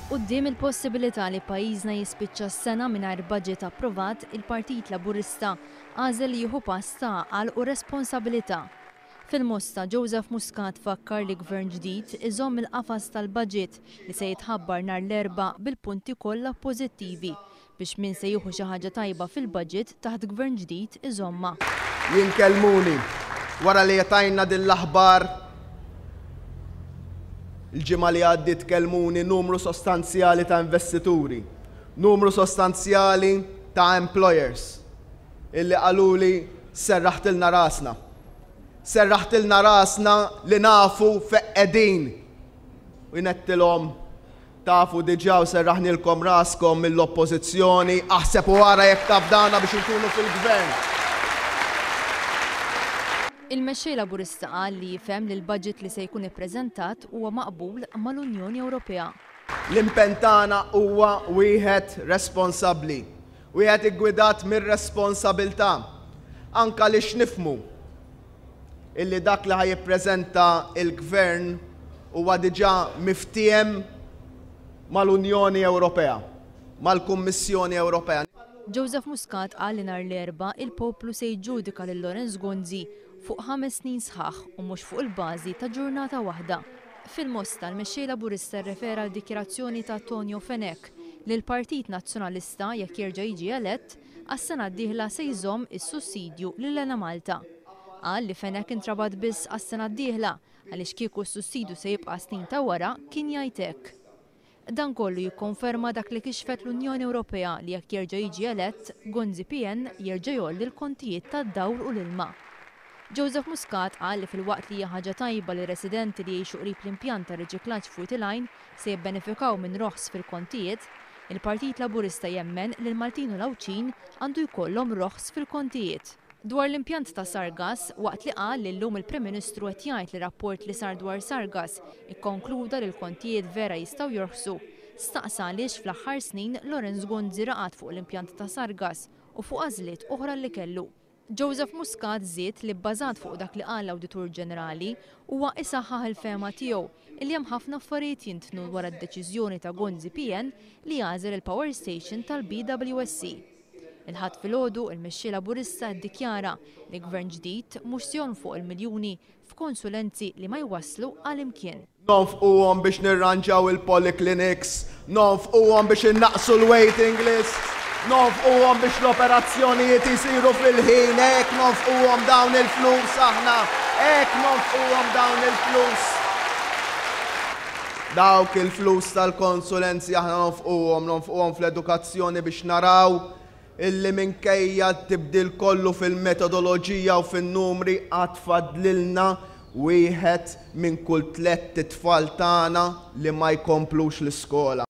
Quddiem il-possibilità li pajjiżna jispiċċa s-sena mingħajr budget approvat, il-Partit Laburista għażel li jieħu pass ta' għaqal u responsabilità. Fil-Mosta, Joseph Muscat fakkar li gvern ġdid iżomm il-qafas tal-budget li se jitħabbar nhar l-Erbgħa bil-punti kollha pożittivi biex min se jieħu xi ħaġa tajba fil-budget taħt gvern ġdid iżomma. Jinkellmuni wara li jatajna din l-aħbar il-ġimgħa li għaddiet kellmuni numru sostanzjali ta' investituri, numru sostanzjali ta' employers illi qaluli serraħtilna rasna. Serraħtilna rasna li nafu feq qegħdin u jnettilhom tafu diġà u serraħnilkom raskom mill-oppożizzjoni aħseb wara jekk tafdana biex inkunu fil-gvern. Il-mexxej Laburista qal li jifhem li l-budget li se jkun ippreżentat huwa maqbul mal-Unjoni Ewropea. L-impenn tagħna huwa wieħed responsabbli, wieħed iggwidat mir-responsabilità anke li x'nifhmu illi dak li ħajjippreżenta l-gvern huwa diġà miftiem mal-Unjoni Ewropea, mal-Kummissjoni Ewropea. Joseph Muscat qal li nhar l-Erbgħa il-poplu se jiġġudika lil Lorenz Gonzi fuq 5 snin sħaħ u mhux fuq il-bażi ta' ġurnata waħda. Fil-Mosta, l-mexxej Laburista rrefera l-dikjarazzjoni ta' Tonio Fenek li l-Partit Nazzjonalista jekk jerġa' jiġi elett għas-sena d-dieħla se jżomm is-sussidju lil Ena Malta. Qal li Fenek intrabat biss għas-sena d-dieħla għaliex kieku s-sussidju se jibqa' snin ta' wara kien jgħid hekk. Dan kollu jikkonferma dak li kixfet l-Unjoni Ewropea li jekk jerġa' jiġi elett, Gonzi PN jerġa' jolli l-kontijiet tad-dawl u l-ilma. Joseph Muscat qal li fil-waqt li hija ħaġa tajba li residenti li jgħixu qrib l-impjant ta' riċiklaġġ Fruity Line se jibbenefikaw minn roħs fil-kontijiet, il-Partit Laburista jemmen li l-Maltin u l-Awċin għandu jkollhom roħs fil-kontijiet. Dwar l-impjant ta' Sargas, waqt li qal li llum il-Prim Ministru qed jgħid li rapport li sar dwar Sargas ikkonkluda li l-kontijiet vera jistgħu jorħsu, staqsa għaliex fl-aħħar snin Lorenz Gonzi raqat fuq l-impjant ta' Sargas u fuq għażliet oħra li kellu. Joseph Muscat żied li bbażat fuq dak li qal l-Awditur Ġenerali huwa isaħħaħ il-fehma tiegħu illi hemm ħafna affarijiet jintnu wara d-deċiżjoni ta' Gonzi PN li jagħżel il-power station tal-BWSC. Il-ħadd filgħodu il-mexxej Laburista ddikjara li gvern ġdid mhux se jonfoq il-miljuni f'konsulenzi li ma jwasslu għal imkien. Nonfquhom biex nirranġaw il-polyclinics, nonfquhom biex innaqsu l-waiting list, nonfquhom biex l-operazzjonijiet isiru fil-ħin, hekk nonfquhom dawn il-flus aħna, hekk nonfquhom dawn il-flus. Dawk il-flus tal-konsulenzi aħna nonfquhom fl-edukazzjoni biex naraw illi minkejja tibdil kollu fil-metodoloġija u fin-numri qatt fadlilna wieħed minn kull 3 tfal tagħna li ma jkomplux l-iskola.